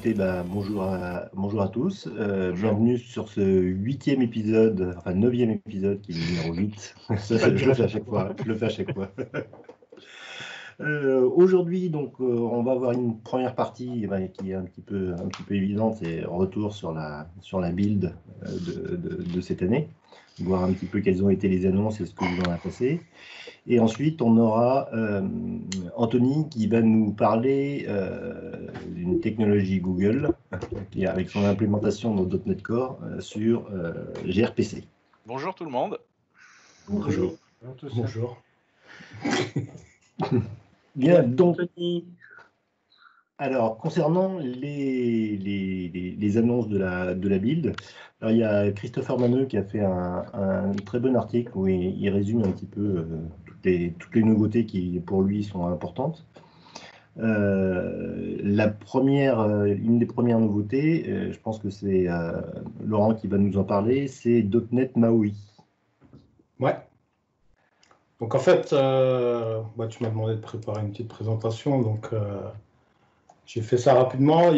écoutez, bonjour à tous. Bienvenue sur ce 8e épisode, enfin 9e épisode qui est le numéro 8. Je le fais à chaque fois. Aujourd'hui, on va avoir une première partie qui est un petit peu évidente, c'est retour sur la build de cette année, voir un petit peu quelles ont été les annonces et ce que vous en a passé. Et ensuite, on aura Anthony qui va nous parler d'une technologie Google qui, avec son implémentation dans .NET Core sur gRPC. Bonjour tout le monde. Bonjour. Bonjour. Bien, donc, alors, concernant les annonces de la build, alors, il y a Christopher Maneux qui a fait un très bon article où il résume un petit peu toutes les nouveautés qui, pour lui, sont importantes. Une des premières nouveautés, je pense que c'est Laurent qui va nous en parler, c'est .NET MAUI. Ouais. Donc en fait, tu m'as demandé de préparer une petite présentation, donc j'ai fait ça rapidement.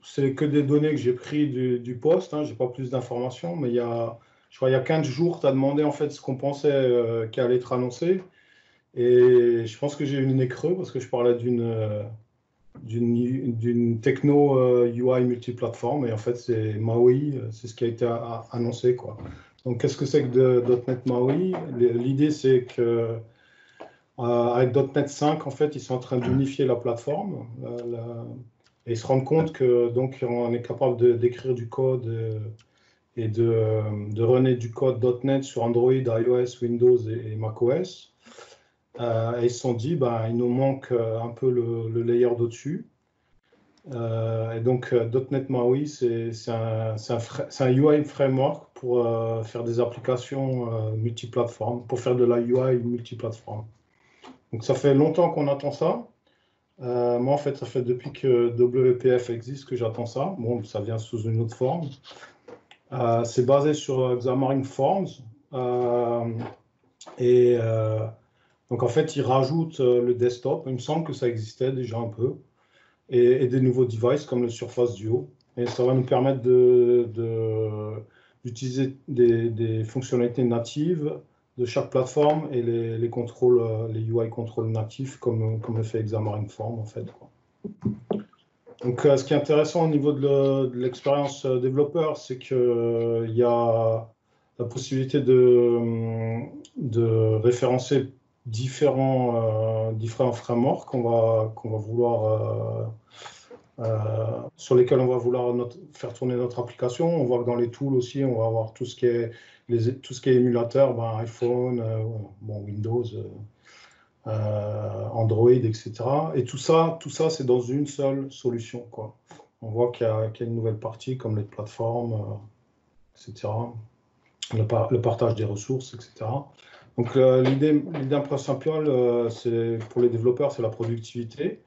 C'est que des données que j'ai pris du post, hein, j'ai pas plus d'informations, mais je crois il y a 15 jours, tu as demandé en fait ce qu'on pensait qui allait être annoncé. Et je pense que j'ai eu le nez creux parce que je parlais d'une techno UI multiplateforme, et en fait c'est MAUI, c'est ce qui a été annoncé, quoi. Donc qu'est-ce que c'est que de .NET MAUI? L'idée c'est que avec .NET 5, en fait, ils sont en train d'unifier la plateforme et ils se rendent compte que donc on est capable d'écrire du code et de runner du code .NET sur Android, iOS, Windows et macOS. Et ils se sont dit, il nous manque un peu le layer d'au-dessus. Et donc .NET MAUI, c'est un UI framework pour faire des applications multiplateformes, pour faire de la UI multiplateforme. Donc ça fait longtemps qu'on attend ça. Moi, en fait, ça fait depuis que WPF existe que j'attends ça. Bon, ça vient sous une autre forme. C'est basé sur Xamarin Forms. Donc, en fait, ils rajoutent le desktop. Il me semble que ça existait déjà un peu. Et des nouveaux devices comme le Surface Duo. Et ça va nous permettre d'utiliser des fonctionnalités natives de chaque plateforme et les contrôles, les UI contrôles natifs comme le fait Xamarin Forms, en fait, quoi. Donc, ce qui est intéressant au niveau de l'expérience développeur, c'est qu'il y a la possibilité de référencer différents frameworks sur lesquels on va vouloir faire tourner notre application. On voit que dans les tools aussi, on va avoir tout ce qui est émulateur, iPhone, Windows, Android, etc. Et tout ça, c'est dans une seule solution, quoi. On voit qu'il y a une nouvelle partie comme les plateformes, etc. Le partage des ressources, etc. Donc l'idée principale, pour les développeurs, c'est la productivité.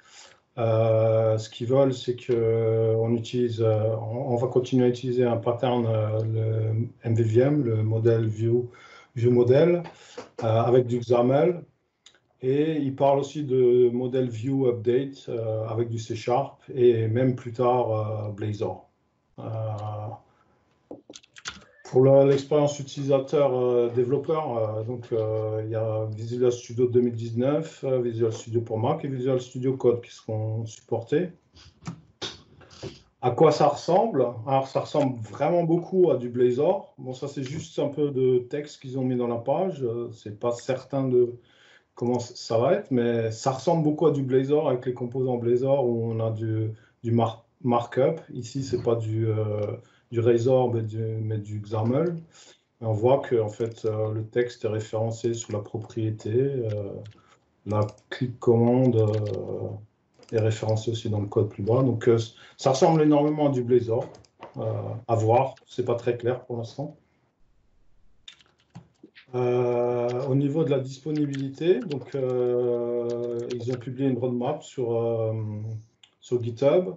Ce qu'ils veulent, c'est on va continuer à utiliser un pattern, le MVVM, le modèle view model, avec du XAML. Et ils parlent aussi de modèle view update avec du C# et même plus tard Blazor. Pour l'expérience utilisateur développeur, il y a Visual Studio 2019, Visual Studio pour Mac et Visual Studio Code qui seront supportés. À quoi ça ressemble? Alors, ça ressemble vraiment beaucoup à du Blazor. Bon, ça, c'est juste un peu de texte qu'ils ont mis dans la page. C'est pas certain de comment ça va être, mais ça ressemble beaucoup à du Blazor avec les composants Blazor où on a du markup. Ici, c'est pas du Razor, mais du XAML. Et on voit que en fait, le texte est référencé sous la propriété. La click commande est référencée aussi dans le code plus bas. Donc, ça ressemble énormément à du Blazor. À voir, c'est pas très clair pour l'instant. Au niveau de la disponibilité, donc ils ont publié une roadmap sur GitHub,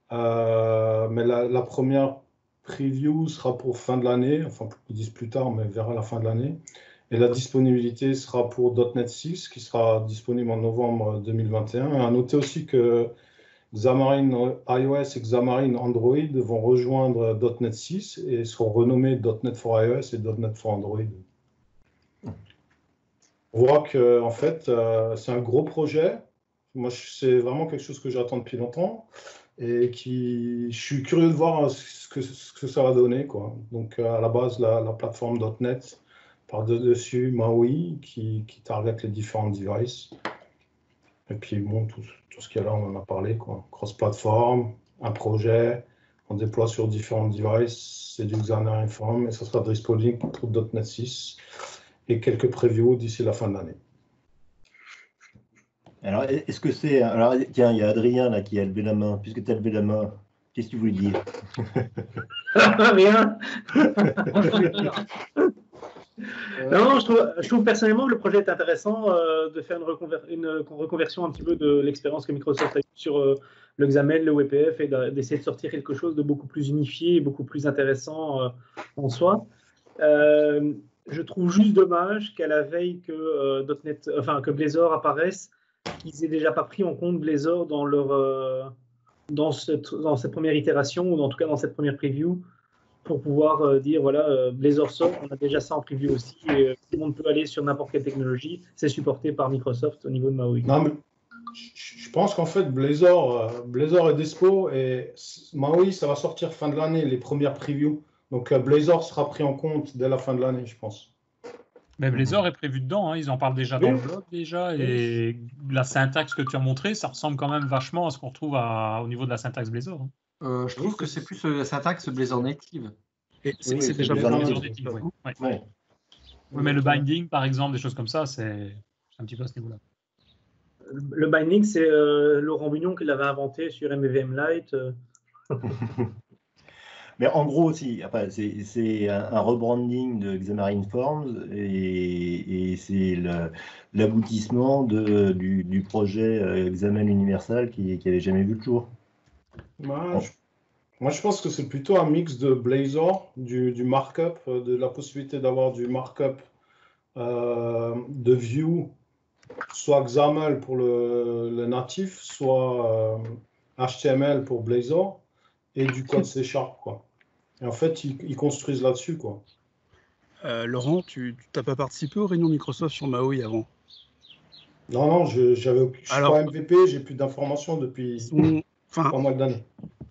mais la première preview sera pour fin de l'année, enfin ils disent plus tard, mais vers la fin de l'année. Et la disponibilité sera pour .NET 6, qui sera disponible en novembre 2021. Et à noter aussi qu'il Xamarin iOS et Xamarin Android vont rejoindre .NET 6 et seront renommés .NET for iOS et .NET for Android. On voit que en fait, c'est un gros projet. Moi, c'est vraiment quelque chose que j'attends depuis longtemps et je suis curieux de voir ce que ça va donner, quoi. Donc, à la base, la plateforme .NET par-dessus MAUI qui target les différents devices. Et puis, bon, tout ce qu'il y a là, on en a parlé, quoi. Cross-platform, un projet, on déploie sur différents devices, c'est du Xamarin Form et ça sera disponible pour .NET 6 et quelques previews d'ici la fin de l'année. Alors, est-ce que c'est... Alors, tiens, il y a Adrien là qui a levé la main. Puisque tu as levé la main, qu'est-ce que tu voulais dire? Rien. Non, je trouve personnellement que le projet est intéressant de faire une reconversion un petit peu de l'expérience que Microsoft a eue sur le XAML, le WPF et d'essayer de sortir quelque chose de beaucoup plus unifié et beaucoup plus intéressant en soi. Je trouve juste dommage qu'à la veille que que Blazor apparaisse, qu'ils aient déjà pas pris en compte Blazor dans cette première itération ou en tout cas dans cette première preview pour pouvoir dire voilà, Blazor sort, on a déjà ça en preview aussi et tout le monde peut aller sur n'importe quelle technologie, c'est supporté par Microsoft au niveau de MAUI. Non, mais je pense qu'en fait Blazor est dispo et MAUI ça va sortir fin de l'année les premières previews. Donc Blazor sera pris en compte dès la fin de l'année, je pense. Mais Blazor est prévu dedans, hein. Ils en parlent déjà dans le blog déjà, et la syntaxe que tu as montrée, ça ressemble quand même vachement à ce qu'on retrouve au niveau de la syntaxe Blazor. Je trouve que c'est plus la syntaxe Blazor native. C'est déjà Blazor native. Oui, mais le binding, par exemple, des choses comme ça, c'est un petit peu à ce niveau-là. Le binding, c'est Laurent Bugnon qui l'avait inventé sur MVVM Lite. Mais en gros, c'est un rebranding de Xamarin Forms et c'est l'aboutissement du projet Xamarin Universal qui n'avait jamais vu le jour. Moi, je pense que c'est plutôt un mix de Blazor, du markup, de la possibilité d'avoir du markup de Vue, soit XAML pour le natif, soit HTML pour Blazor et du code C#, quoi. Et en fait, ils construisent là-dessus, quoi. Laurent, tu n'as pas participé aux réunions Microsoft sur MAUI avant? Non, je suis pas MVP, j'ai plus d'informations depuis 3 mois d'année.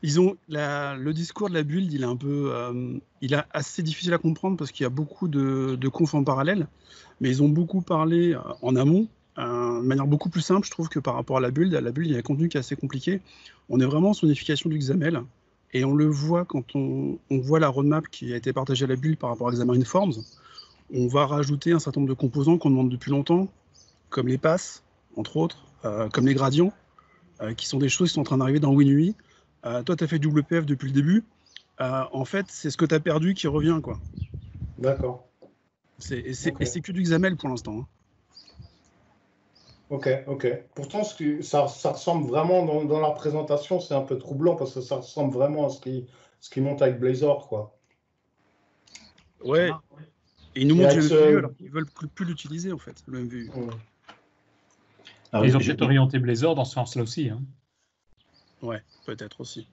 Ils ont le discours de la build, il est un peu, il est assez difficile à comprendre parce qu'il y a beaucoup de confs en parallèle, mais ils ont beaucoup parlé en amont, de manière beaucoup plus simple, je trouve, que par rapport à la build. La build, il y a un contenu qui est assez compliqué. On est vraiment sur unification du XAML. Et on le voit quand on voit la roadmap qui a été partagée à la build par rapport à Xamarin Forms. On va rajouter un certain nombre de composants qu'on demande depuis longtemps, comme les passes, entre autres, comme les gradients, qui sont des choses qui sont en train d'arriver dans WinUI. Toi, tu as fait du WPF depuis le début. En fait, c'est ce que tu as perdu qui revient, quoi. D'accord. Et c'est que du XAML pour l'instant. Hein. Ok. Pourtant, ça ressemble vraiment dans la présentation, c'est un peu troublant parce que ça ressemble vraiment à ce qui monte avec Blazor, quoi. Ouais. Et ils nous montrent le MVU alors qu'ils ne veulent plus l'utiliser, en fait, le MVU. Alors, ils ont peut-être orienté Blazor dans ce sens-là aussi. Hein. Ouais, peut-être aussi.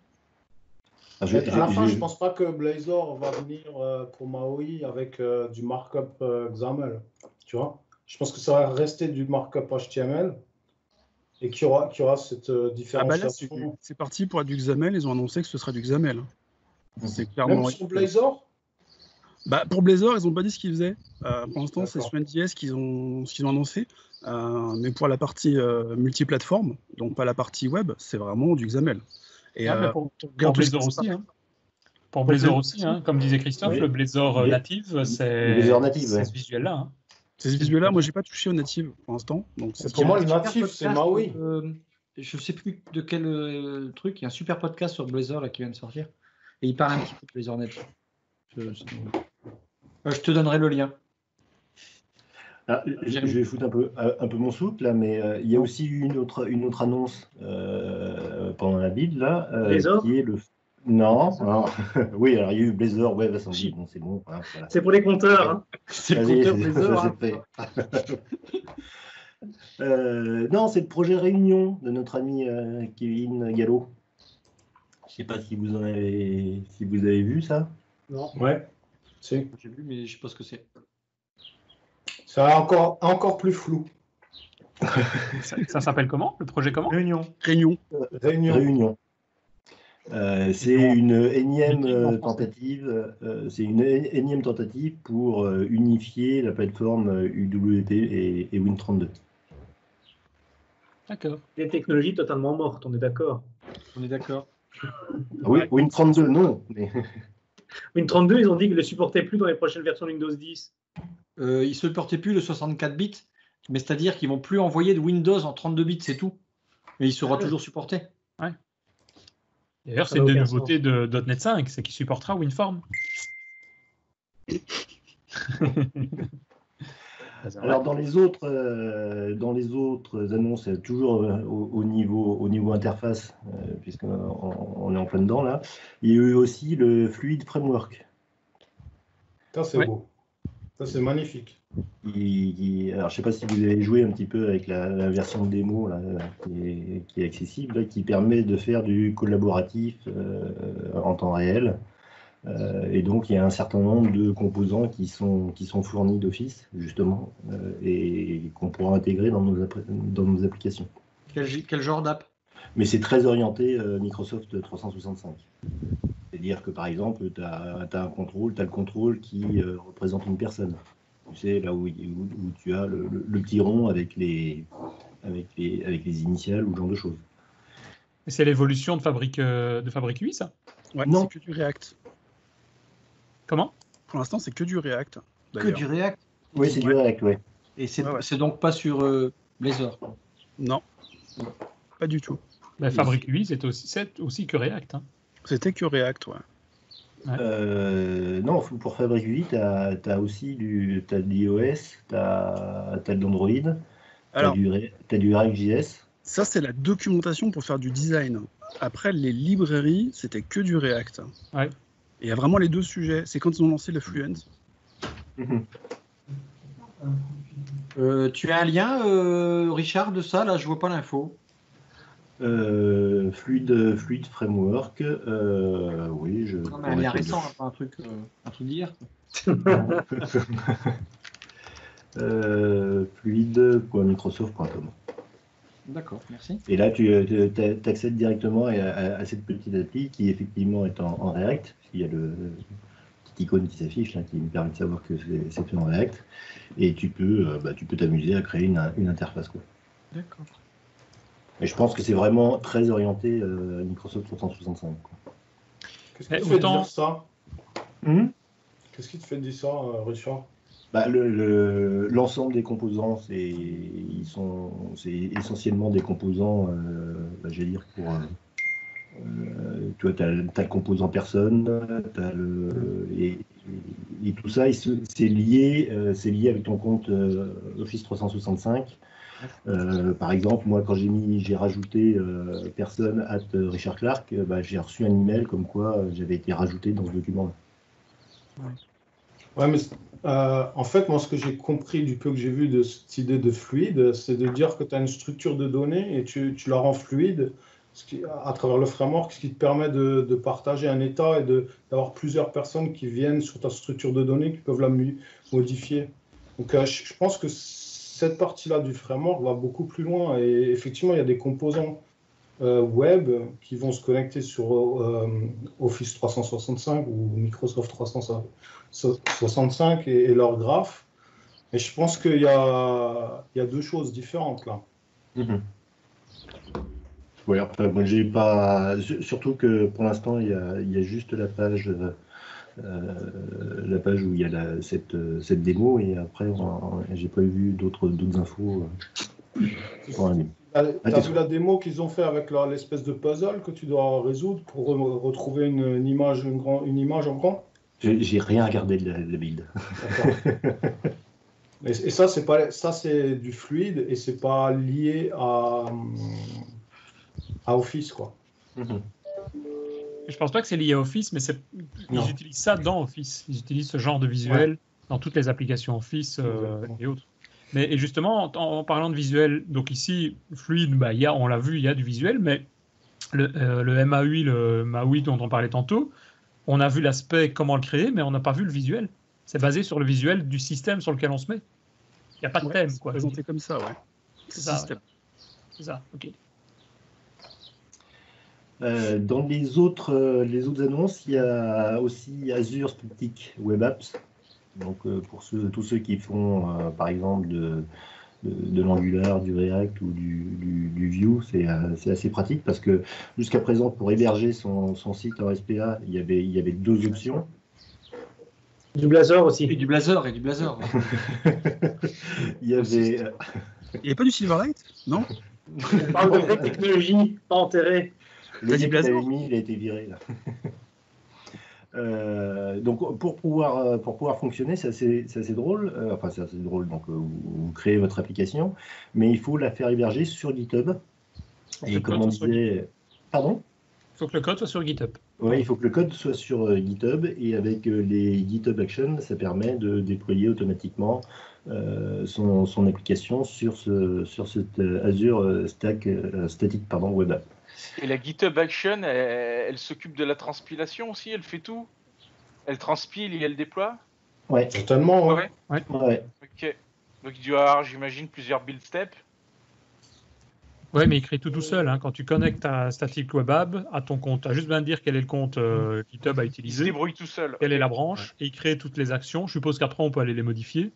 À la fin, je ne pense pas que Blazor va venir pour MAUI avec du markup XAML, tu vois. Je pense que ça va rester du markup HTML et qu'il y aura cette différenciation. Là, c'est parti pour être du XAML. Ils ont annoncé que ce sera du XAML. C'est clairement. Même sur Blazor ? Pour Blazor, ils n'ont pas dit ce qu'ils faisaient. Pour l'instant, c'est sur NDS ce qu'ils ont annoncé. Mais pour la partie multiplateforme, donc pas la partie web, c'est vraiment du XAML. Et pour Blazor aussi. Hein. Pour Blazor aussi, hein, comme disait Christophe, le Blazor native, c'est ce visuel-là. Hein. C'est ce visuel-là. Moi, j'ai pas touché au native pour l'instant. Pour moi, le natif, c'est MAUI. Je sais plus de quel truc. Il y a un super podcast sur Blazor là, qui vient de sortir. Et il parle un petit peu de Blazor native. Je te donnerai le lien. Je vais foutre un peu mon souple là, mais il y a aussi eu une autre annonce pendant la build là, qui est le. Non. Oui, alors il y a eu Blazor, ouais, bon, c'est bon. Voilà. C'est pour les compteurs. Hein. C'est le compteur Blazor. Non, c'est le projet Réunion de notre ami Kevin Gallo. Je ne sais pas si vous avez vu ça. Non. Ouais, si. J'ai vu, mais je sais pas ce que c'est. C'est encore plus flou. Ça s'appelle comment? Le projet comment? Réunion. Réunion. Réunion. C'est une énième Meeting en français. tentative. C'est une énième tentative pour unifier la plateforme UWP et Win32. D'accord. Des technologies totalement mortes, on est d'accord. On est d'accord. Oui, Ouais. Win32, non. Mais... Win32, ils ont dit qu'ils ne le supportaient plus dans les prochaines versions de Windows 10. Ils ne se portaient plus le 64 bits, mais c'est-à-dire qu'ils ne vont plus envoyer de Windows en 32 bits, c'est tout. Mais il sera toujours supporté. D'ailleurs, Ça c'est une n'a des aucun nouveautés de .NET 5, c'est qu'il supportera WinForm. Alors dans les autres annonces, toujours au niveau interface, puisqu'on est en plein dedans là, il y a eu aussi le Fluid Framework. Ça, c'est Ouais. beau. Ça, c'est magnifique. Alors je ne sais pas si vous avez joué un petit peu avec la version de démo là, qui est accessible, là, qui permet de faire du collaboratif en temps réel. Et donc, il y a un certain nombre de composants qui sont fournis d'office, justement, et qu'on pourra intégrer dans nos applications. Quel genre d'app? Mais c'est très orienté Microsoft 365. C'est-à-dire que, par exemple, tu as le contrôle qui représente une personne. Tu sais, là où tu as le petit rond avec les initiales ou ce genre de choses. Et c'est l'évolution de Fabric 8, ça? Ouais, Non. c'est que du React. Comment? Pour l'instant, c'est que du React. Que d'ailleurs. du React. Oui, c'est du React, oui. Et c'est Ouais. c'est donc pas sur Blazor. Non, pas du tout. Ben, Fabric 8, c'est aussi que React. Hein. C'était que React, ouais. Non, pour Fabric 8, tu as aussi de l'iOS, tu as de l'Android, tu as Alors, du React.js. ça, c'est la documentation pour faire du design. Après, les librairies, c'était que du React. Ouais. Et il y a vraiment les deux sujets. C'est quand ils ont lancé le Fluent. Tu as un lien, Richard, de ça? Là, je vois pas l'info. Fluid Framework, oui, je. Non, mais un lien récent, hein, pas un truc d'hier. Fluid.microsoft.com. D'accord, merci. Et là, tu accèdes directement à cette petite appli qui effectivement est en React. Il y a le petite icône qui s'affiche là, qui me permet de savoir que c'est fait en React. Et tu peux t'amuser à créer une interface, quoi. D'accord. Et je pense que c'est vraiment très orienté Microsoft 365. Quoi. Qu'est-ce qui te fait dire ça? Qu'est-ce qui te fait dire ça, Richard? L'ensemble des composants, c'est essentiellement des composants, j'allais dire, pour. Tu vois, tu as le composant personne, et tout ça, c'est lié avec ton compte Office 365. Par exemple, moi, quand j'ai rajouté personne @Richard Clark, j'ai reçu un email comme quoi j'avais été rajouté dans ce document-là. Ouais, mais en fait, moi, ce que j'ai compris du peu que j'ai vu de cette idée de fluide, c'est de dire que tu as une structure de données et tu la rends fluide à travers le framework, ce qui te permet de partager un état et d'avoir plusieurs personnes qui viennent sur ta structure de données qui peuvent la modifier. Donc, je pense que cette partie-là du framework va beaucoup plus loin. Et effectivement, il y a des composants web qui vont se connecter sur Office 365 ou Microsoft 365 et leur graphe. Et je pense qu'il y a deux choses différentes là. Ouais, enfin, moi j'ai pas. Surtout que pour l'instant, il y a juste la page où il y a cette démo, et après, j'ai pas vu d'autres infos. T'as vu la démo qu'ils ont fait avec l'espèce de puzzle que tu dois résoudre pour retrouver une image en grand? J'ai rien regardé de la build. Et ça, c'est du fluide et c'est pas lié à Office, quoi. Je pense pas que c'est lié à Office, mais ils utilisent ça dans Office. Ils utilisent ce genre de visuel dans toutes les applications Office et autres. Mais et justement, en parlant de visuel, donc ici, fluide, bah, on l'a vu, il y a du visuel, mais le MAUI, le MAUI dont on parlait tantôt, on a vu l'aspect comment le créer, mais on n'a pas vu le visuel. C'est basé sur le visuel du système sur lequel on se met. Il n'y a pas de thème, quoi. Présenté comme ça, ouais. C'est ça, ouais. C'est ça, ok. Dans les autres annonces, il y a aussi Azure Static Web Apps. Donc pour tous ceux qui font par exemple de l'Angular, du React ou du Vue, c'est assez pratique parce que jusqu'à présent, pour héberger son site en SPA, il y avait 2 options. Du Blazor aussi. Et du Blazor. Il y avait... Il n'y a pas du Silverlight? Non? On parle de vraie technologie, pas enterrée. Le lien qu'il avait mis, il a été viré là. Donc pour pouvoir fonctionner, c'est assez drôle. Enfin, c'est assez drôle. Donc vous créez votre application, mais il faut la faire héberger sur GitHub. Et comme on disait, pardon. Il faut que le code soit sur GitHub. Oui, il faut que le code soit sur GitHub et avec les GitHub Actions, ça permet de déployer automatiquement son application sur cette Azure Static Web App. Et la GitHub Action, elle s'occupe de la transpilation aussi, elle fait tout? Elle transpile et elle déploie? Ouais. Certainement, Ouais. Ouais. Ok. Donc il doit y avoir, j'imagine, plusieurs build steps. Ouais, mais il crée tout seul. Hein. Quand tu connectes ta Static Web App à ton compte, tu as juste besoin de dire quel est le compte GitHub à Il se utiliser, débrouille tout seul. quelle est la branche, et il crée toutes les actions. Je suppose qu'après, on peut aller les modifier,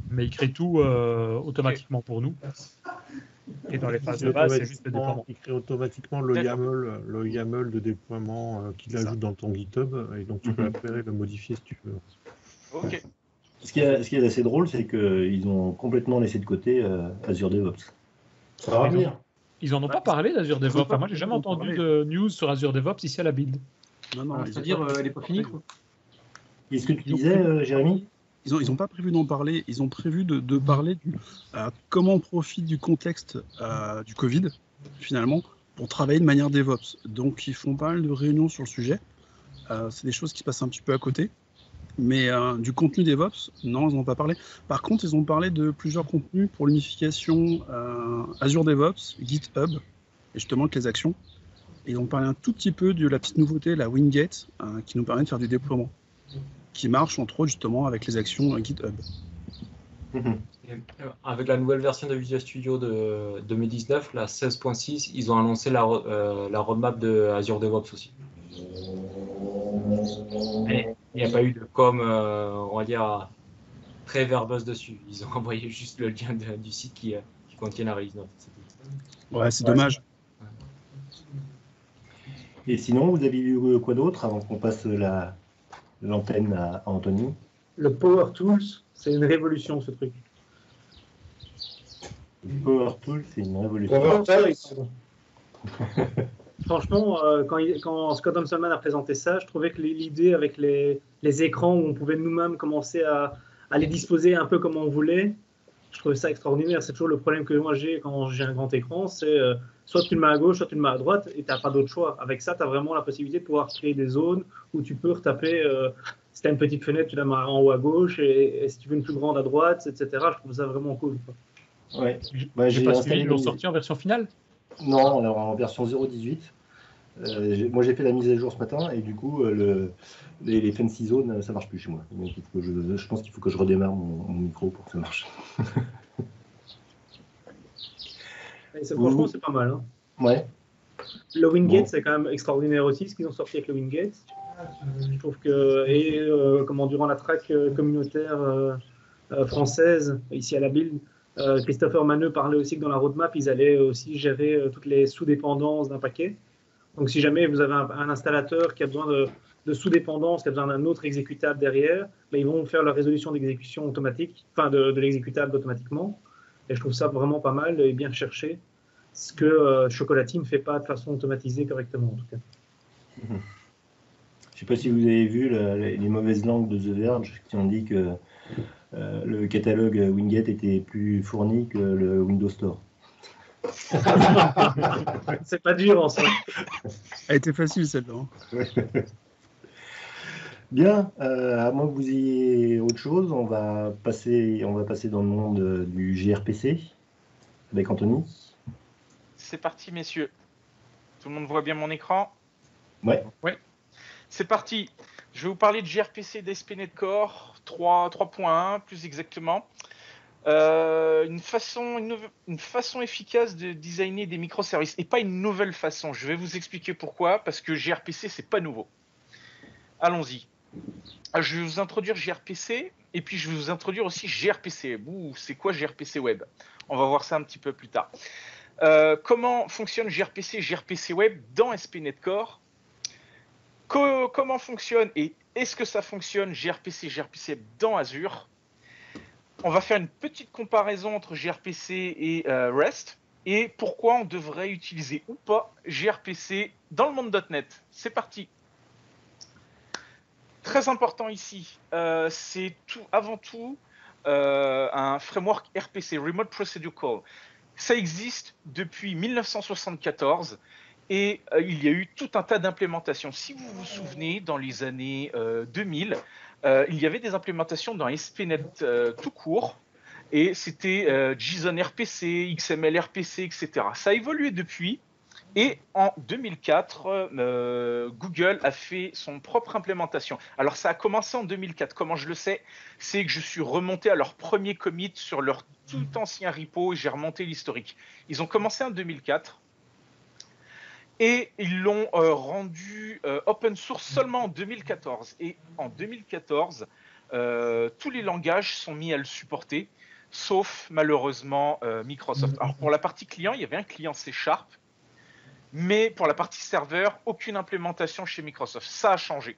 mais il crée tout automatiquement pour nous. Et dans les phases de base, c'est juste le déploiement. Il crée automatiquement le YAML de déploiement qu'il ajoute dans ton GitHub, et donc tu peux après le modifier si tu veux. Ok. Ce qui est assez drôle, c'est qu'ils ont complètement laissé de côté Azure DevOps. Ça va venir. Ils n'en ont pas parlé d'Azure DevOps. Enfin, moi, j'ai jamais entendu de news sur Azure DevOps ici à la build. Non, C'est-à-dire, elle n'est pas finie, quoi. Qu'est-ce que tu disais, Jérémy? Ils n'ont pas prévu d'en parler. Ils ont prévu de parler comment on profite du contexte du Covid, finalement, pour travailler de manière DevOps. Donc, ils font pas mal de réunions sur le sujet. C'est des choses qui passent un petit peu à côté. Mais du contenu DevOps, non, ils n'en ont pas parlé. Par contre, ils ont parlé de plusieurs contenus pour l'unification Azure DevOps, GitHub, et justement avec les actions. Et ils ont parlé un tout petit peu de la petite nouveauté, la Wingate, qui nous permet de faire du déploiement, qui marche entre autres justement avec les actions GitHub. Avec la nouvelle version de Visual Studio de 2019, la 16.6, ils ont annoncé la roadmap de Azure DevOps aussi. Mais il n'y a pas eu de com, on va dire, très verbeuse dessus. Ils ont envoyé juste le lien du site qui contient la release note. Ouais, c'est dommage. Et sinon, vous avez vu quoi d'autre avant qu'on passe l'antenne à Anthony? Le Power Tools, c'est une révolution ce truc. Le Power Tools, c'est une révolution. Franchement, quand Scott Hanselman a présenté ça, je trouvais que l'idée avec les écrans où on pouvait nous-mêmes commencer à les disposer un peu comme on voulait, je trouvais ça extraordinaire. C'est toujours le problème que moi j'ai quand j'ai un grand écran, c'est soit tu le mets à gauche, soit tu le mets à droite et tu n'as pas d'autre choix. Avec ça, tu as vraiment la possibilité de pouvoir créer des zones où tu peux retaper, si tu as une petite fenêtre, tu la mets en haut à gauche et si tu veux une plus grande à droite, etc. Je trouve ça vraiment cool. Ouais. J'ai pas suivi, ils l'ont sorti en version finale? Non, alors en version 0.18. Moi j'ai fait la mise à jour ce matin et du coup les fancy zones ça marche plus chez moi. Donc, je pense qu'il faut que je redémarre mon micro pour que ça marche. Franchement c'est pas mal. Hein. Ouais. Le Wingate c'est quand même extraordinaire aussi ce qu'ils ont sorti avec le Wingate. Je trouve que durant la track communautaire française ici à la build, Christopher Maneux parlait aussi que dans la roadmap ils allaient aussi gérer toutes les sous-dépendances d'un paquet. Donc, si jamais vous avez un installateur qui a besoin de sous-dépendance, qui a besoin d'un autre exécutable derrière, ils vont faire la résolution d'exécution automatique, enfin de l'exécutable automatiquement. Et je trouve ça vraiment pas mal et bien recherché, ce que Chocolatine ne fait pas de façon automatisée correctement, en tout cas. Je ne sais pas si vous avez vu les mauvaises langues de The Verge qui ont dit que le catalogue Wingate était plus fourni que le Windows Store. C'est pas dur en soi. Elle était facile celle-là. Bien, à moins que vous ayez autre chose, on va passer dans le monde du gRPC avec Anthony. C'est parti, messieurs. Tout le monde voit bien mon écran? Ouais. C'est parti. Je vais vous parler de gRPC d'ASP.NET Core 3.1 plus exactement. Une façon efficace de designer des microservices et pas une nouvelle façon. Je vais vous expliquer pourquoi, parce que gRPC c'est pas nouveau. Allons-y. Je vais vous introduire gRPC et puis je vais vous introduire aussi gRPC. C'est quoi gRPC Web? On va voir ça un petit peu plus tard. Comment fonctionne gRPC Web dans ASP.NET Core? Comment fonctionne et est-ce que ça fonctionne gRPC Web dans Azure? On va faire une petite comparaison entre gRPC et REST et pourquoi on devrait utiliser ou pas gRPC dans le monde .NET. C'est parti. Très important ici, c'est avant tout un framework RPC, Remote Procedure Call. Ça existe depuis 1974 et il y a eu tout un tas d'implémentations. Si vous vous souvenez, dans les années 2000, il y avait des implémentations dans ASP.NET tout court et c'était JSON RPC, XML RPC, etc. Ça a évolué depuis. Et en 2004, Google a fait son propre implémentation. Alors ça a commencé en 2004. Comment je le sais? C'est que je suis remonté à leur premier commit sur leur tout ancien repo et j'ai remonté l'historique. Ils ont commencé en 2004 et ils l'ont rendu open source seulement en 2014. Et en 2014, tous les langages sont mis à le supporter, sauf malheureusement Microsoft. Alors pour la partie client, il y avait un client C#. Mais pour la partie serveur, aucune implémentation chez Microsoft. Ça a changé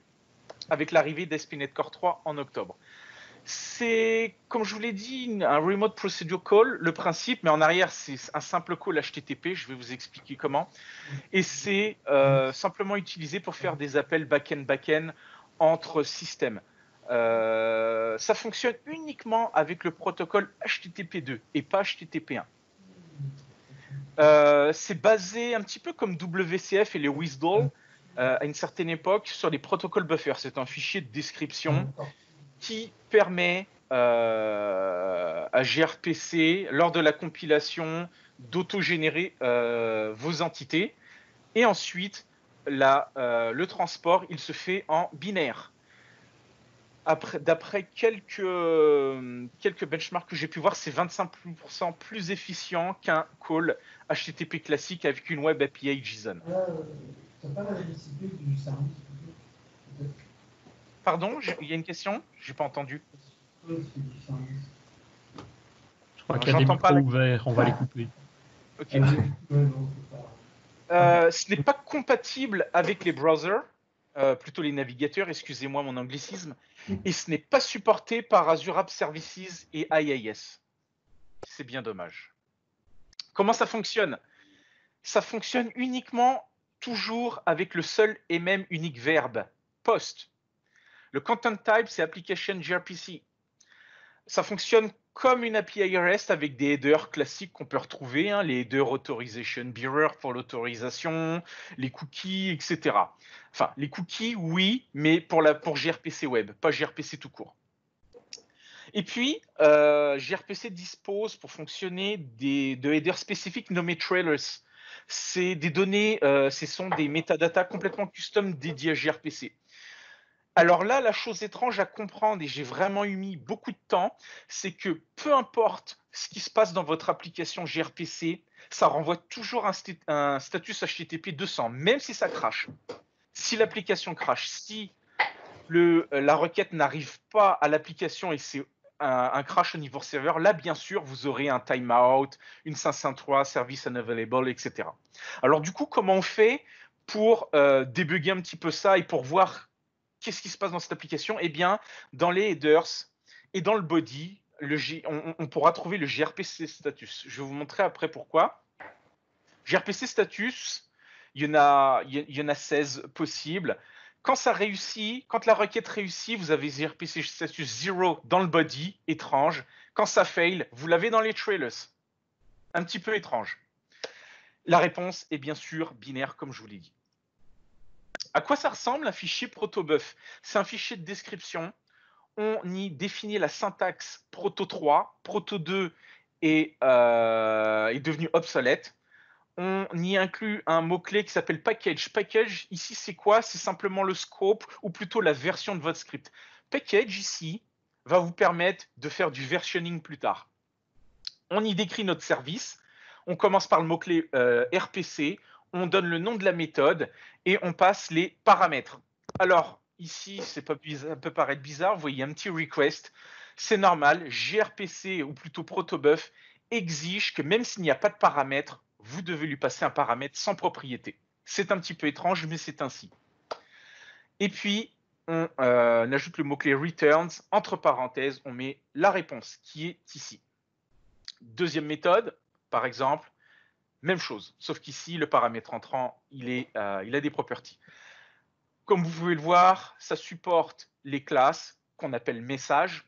avec l'arrivée d'ASP.NET Core 3 en octobre. C'est, comme je vous l'ai dit, un Remote Procedure Call, le principe, mais en arrière, c'est un simple call HTTP. Je vais vous expliquer comment. Et c'est simplement utilisé pour faire des appels back-end entre systèmes. Ça fonctionne uniquement avec le protocole HTTP2 et pas HTTP1. C'est basé un petit peu comme WCF et les WSDL à une certaine époque sur les protocoles buffer. C'est un fichier de description qui permet à gRPC, lors de la compilation, d'autogénérer vos entités. Et ensuite, le transport, il se fait en binaire. D'après quelques benchmarks que j'ai pu voir, c'est 25% plus efficient qu'un call HTTP classique avec une web API JSON. Pardon, il y a une question? J'ai pas entendu. Je crois qu'il y a des micros ouverts, on va les couper. Ok. Ce n'est pas compatible avec les browsers, plutôt les navigateurs, excusez-moi mon anglicisme, et ce n'est pas supporté par Azure App Services et IIS. C'est bien dommage. Comment ça fonctionne? Ça fonctionne uniquement, toujours avec le seul et même unique verbe, post. Le content type, c'est application gRPC. Ça fonctionne comme une API REST avec des headers classiques qu'on peut retrouver, hein, les headers authorization bearer pour l'autorisation, les cookies, etc. Enfin, les cookies, oui, mais pour gRPC Web, pas gRPC tout court. Et puis, gRPC dispose pour fonctionner de headers spécifiques nommés trailers. C'est des données, ce sont des métadatas complètement custom dédiés à gRPC. Alors là, la chose étrange à comprendre, et j'ai vraiment mis beaucoup de temps, c'est que peu importe ce qui se passe dans votre application gRPC, ça renvoie toujours un status HTTP 200, même si ça crache. Si l'application crache, si la requête n'arrive pas à l'application et c'est un crash au niveau serveur, là, bien sûr, vous aurez un timeout, une 503, service unavailable, etc. Alors du coup, comment on fait pour débugger un petit peu ça et pour voir qu'est-ce qui se passe dans cette application? Eh bien, dans les headers et dans le body, on pourra trouver le gRPC status. Je vais vous montrer après pourquoi. gRPC status, il y en a 16 possibles. Quand ça réussit, quand la requête réussit, vous avez gRPC status 0 dans le body, étrange. Quand ça fail, vous l'avez dans les trailers. Un petit peu étrange. La réponse est bien sûr binaire, comme je vous l'ai dit. À quoi ça ressemble un fichier protobuf? C'est un fichier de description. On y définit la syntaxe proto 3, proto 2 est devenu obsolète. On y inclut un mot-clé qui s'appelle package. Package, ici, c'est quoi? C'est simplement le scope ou plutôt la version de votre script. Package, ici, va vous permettre de faire du versionning plus tard. On y décrit notre service. On commence par le mot-clé RPC. On donne le nom de la méthode et on passe les paramètres. Alors, ici, ça peut paraître bizarre. Vous voyez un petit request. C'est normal. gRPC, ou plutôt protobuf, exige que même s'il n'y a pas de paramètres, vous devez lui passer un paramètre sans propriété. C'est un petit peu étrange, mais c'est ainsi. Et puis, on ajoute le mot-clé returns. Entre parenthèses, on met la réponse qui est ici. Deuxième méthode, par exemple, même chose, sauf qu'ici, le paramètre entrant, il a des properties. Comme vous pouvez le voir, ça supporte les classes qu'on appelle messages.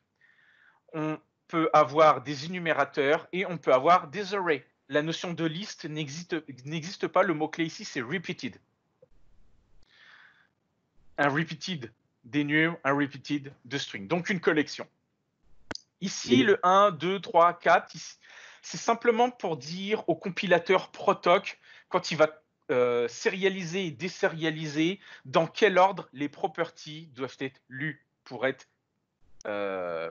On peut avoir des énumérateurs et on peut avoir des arrays. La notion de liste n'existe pas. Le mot-clé ici, c'est repeated. Un repeated d'énum, un repeated de string. Donc, une collection. Ici, le 1, 2, 3, 4, c'est simplement pour dire au compilateur protoc, quand il va sérialiser et désérialiser, dans quel ordre les properties doivent être lues pour être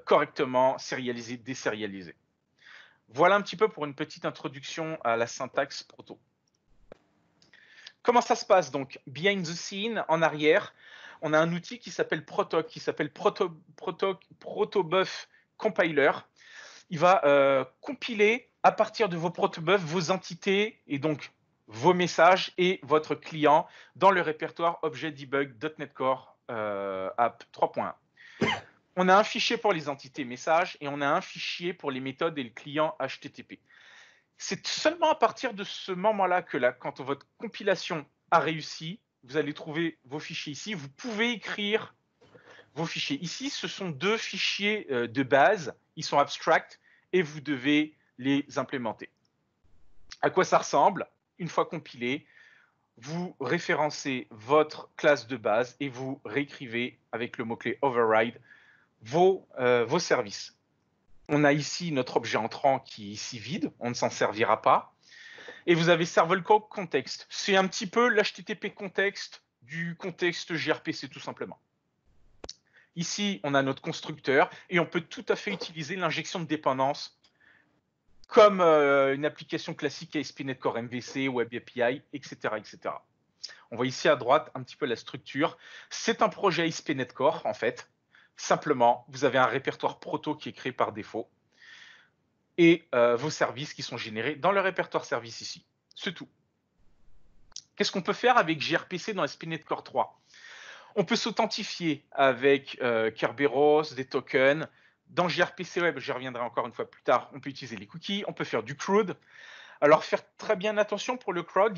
correctement sérialisées, désérialisées. Voilà un petit peu pour une petite introduction à la syntaxe proto. Comment ça se passe donc? Behind the scene, en arrière, on a un outil qui s'appelle Protoc, qui s'appelle Protobuf Compiler. Il va compiler à partir de vos protobufs vos entités et donc vos messages et votre client dans le répertoire objet debug .NET Core App 3.1. On a un fichier pour les entités messages et on a un fichier pour les méthodes et le client HTTP. C'est seulement à partir de ce moment-là que quand votre compilation a réussi, vous allez trouver vos fichiers ici. Vous pouvez écrire vos fichiers. Ici, ce sont deux fichiers de base. Ils sont abstracts et vous devez les implémenter. À quoi ça ressemble? Une fois compilé, vous référencez votre classe de base et vous réécrivez avec le mot-clé override vos services. On a ici notre objet entrant qui est ici vide, on ne s'en servira pas. Et vous avez server call context. C'est un petit peu l'HTTP contexte du contexte gRPC tout simplement. Ici, on a notre constructeur et on peut tout à fait utiliser l'injection de dépendance comme une application classique ASP.NET Core MVC, Web API, etc., etc. On voit ici à droite un petit peu la structure. C'est un projet ASP.NET Core en fait. Simplement, vous avez un répertoire proto qui est créé par défaut et vos services qui sont générés dans le répertoire service ici. C'est tout. Qu'est-ce qu'on peut faire avec gRPC dans ASP.NET Core 3? On peut s'authentifier avec Kerberos, des tokens. Dans gRPC Web, j'y reviendrai encore une fois plus tard, on peut utiliser les cookies, on peut faire du CRUD. Alors, faire très bien attention pour le CRUD,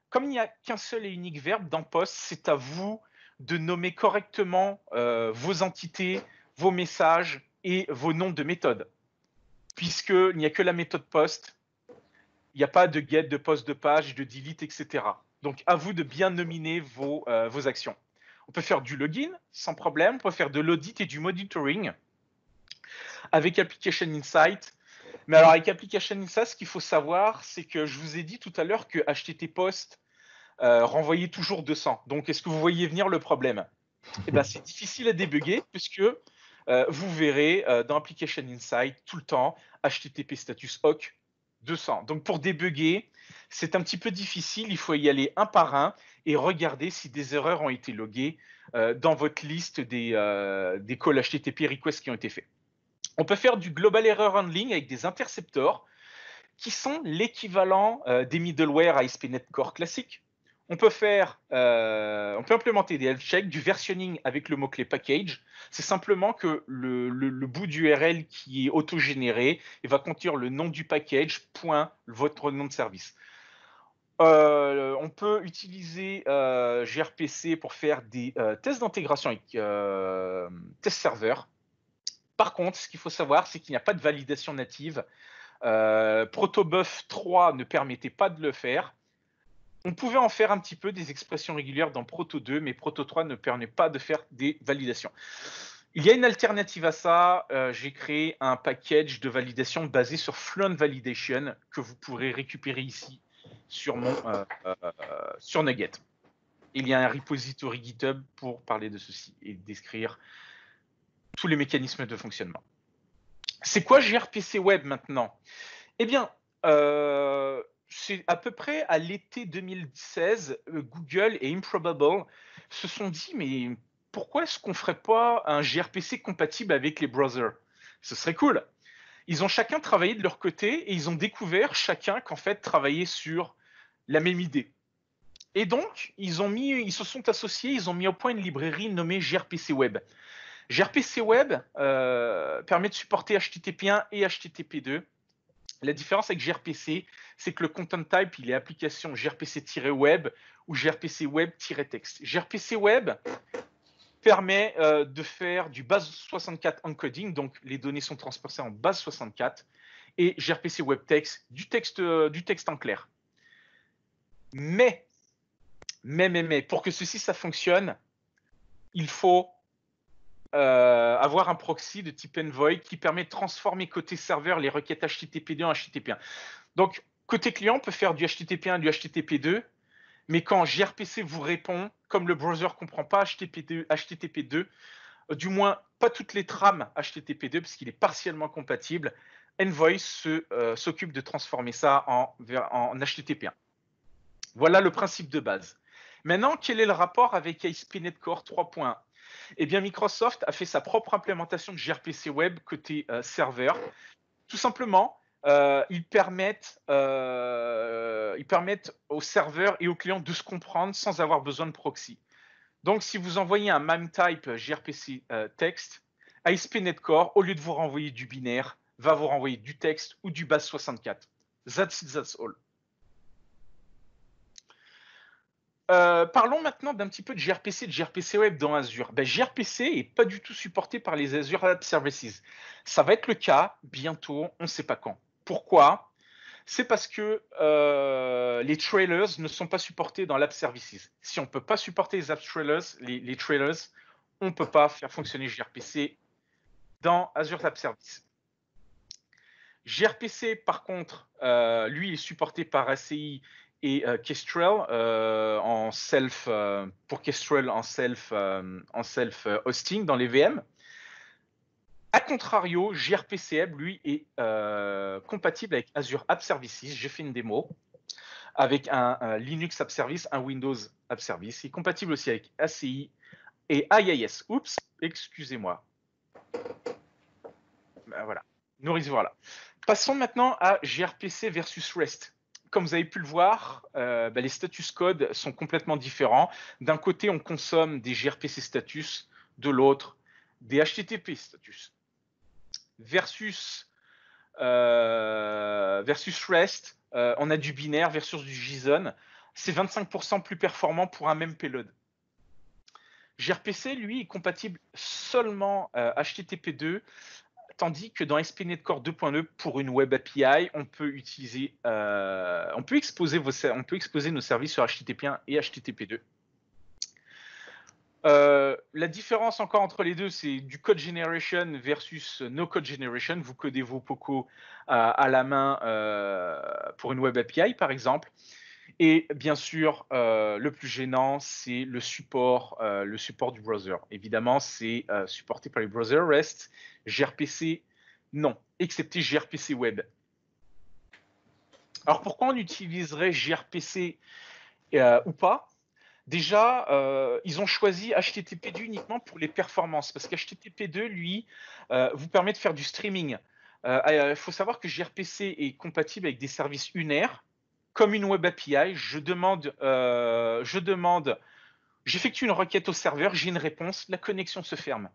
comme il n'y a qu'un seul et unique verbe dans POST, c'est à vous de nommer correctement vos entités, vos messages et vos noms de méthodes. Puisqu'il n'y a que la méthode POST, il n'y a pas de get, de post de page, de delete, etc. Donc, à vous de bien nominer vos actions. On peut faire du login sans problème, on peut faire de l'audit et du monitoring avec Application Insight. Mais alors, avec Application Insight, ce qu'il faut savoir, c'est que je vous ai dit tout à l'heure que HTTP POST renvoyait toujours 200. Donc, est-ce que vous voyez venir le problème? Eh ben, c'est difficile à débugger puisque vous verrez dans Application Insight tout le temps HTTP status HOC 200. Donc, pour débugger, c'est un petit peu difficile. Il faut y aller un par un et regarder si des erreurs ont été loguées dans votre liste des calls HTTP requests qui ont été faits. On peut faire du Global Error Handling avec des interceptors qui sont l'équivalent des middleware à ASP.NET Core classique. On peut implémenter des health checks, du versionning avec le mot-clé package. C'est simplement que le bout d'URL qui est autogénéré va contenir le nom du package, point, votre nom de service. On peut utiliser gRPC pour faire des tests d'intégration avec test serveur. Par contre, ce qu'il faut savoir, c'est qu'il n'y a pas de validation native. Protobuf 3 ne permettait pas de le faire. On pouvait en faire un petit peu des expressions régulières dans Proto 2, mais Proto 3 ne permet pas de faire des validations. Il y a une alternative à ça. J'ai créé un package de validation basé sur Fluent Validation que vous pourrez récupérer ici sur sur Nugget. Il y a un repository GitHub pour parler de ceci et décrire tous les mécanismes de fonctionnement. C'est quoi gRPC Web maintenant? Eh bien, c'est à peu près à l'été 2016, Google et Improbable se sont dit, mais pourquoi est-ce qu'on ne ferait pas un gRPC compatible avec les browsers? Ce serait cool. Ils ont chacun travaillé de leur côté et ils ont découvert chacun qu'en fait, travailler sur la même idée. Et donc, ils se sont associés, ils ont mis au point une librairie nommée gRPC Web. gRPC Web permet de supporter HTTP1 et HTTP2. La différence avec gRPC, c'est que le content type, il est application gRPC-web ou gRPC web-text. gRPC Web permet de faire du base 64 encoding, donc les données sont transposées en base 64, et gRPC web text, du texte en clair. Mais, pour que ceci, ça fonctionne, il faut avoir un proxy de type Envoy qui permet de transformer côté serveur les requêtes HTTP2 en HTTP1. Donc, côté client, on peut faire du HTTP1 et du HTTP2, mais quand gRPC vous répond, comme le browser ne comprend pas HTTP2, du moins pas toutes les trames HTTP2, parce qu'il est partiellement compatible, Envoy s'occupe de transformer ça en HTTP1. Voilà le principe de base. Maintenant, quel est le rapport avec ASP.NET Core 3.1? Eh bien, Microsoft a fait sa propre implémentation de gRPC Web côté serveur. Tout simplement, ils permettent aux serveurs et aux clients de se comprendre sans avoir besoin de proxy. Donc, si vous envoyez un MIME type gRPC text, ASP.NET Core, au lieu de vous renvoyer du binaire, va vous renvoyer du texte ou du base 64. That's it, that's all. Parlons maintenant d'un petit peu de gRPC et de gRPC Web dans Azure. gRPC n'est pas du tout supporté par les Azure App Services. Ça va être le cas bientôt, on ne sait pas quand. Pourquoi? C'est parce que les trailers ne sont pas supportés dans l'App Services. Si on ne peut pas supporter les App Trailers, les trailers, on ne peut pas faire fonctionner gRPC dans Azure App Services. gRPC, par contre, lui, est supporté par ACI et Kestrel en self pour Kestrel en self hosting dans les VM. A contrario, gRPC Web, lui, est compatible avec Azure App Services. J'ai fait une démo avec un Linux App Service, un Windows App Service. Il est compatible aussi avec ACI et IIS. Oups, excusez-moi. Ben, voilà, nous voilà. Passons maintenant à gRPC versus REST. Comme vous avez pu le voir, les status codes sont complètement différents. D'un côté, on consomme des gRPC status, de l'autre, des HTTP status. Versus REST, on a du binaire versus du JSON. C'est 25% plus performant pour un même payload. gRPC, lui, est compatible seulement HTTP2, tandis que dans ASP.NET Core 2.2, pour une Web API, on peut exposer nos services sur HTTP1 et HTTP2. La différence encore entre les deux, c'est du code generation versus no code generation. Vous codez vos POCO à la main pour une Web API, par exemple. Et bien sûr, le plus gênant, c'est le support du browser. Évidemment, c'est supporté par les browsers REST. gRPC, non, excepté gRPC Web. Alors, pourquoi on utiliserait gRPC ou pas? Déjà, ils ont choisi HTTP2 uniquement pour les performances, parce qu'HTTP2, lui, vous permet de faire du streaming. Il faut savoir que gRPC est compatible avec des services unaires, comme une Web API. J'effectue une requête au serveur, j'ai une réponse, la connexion se ferme.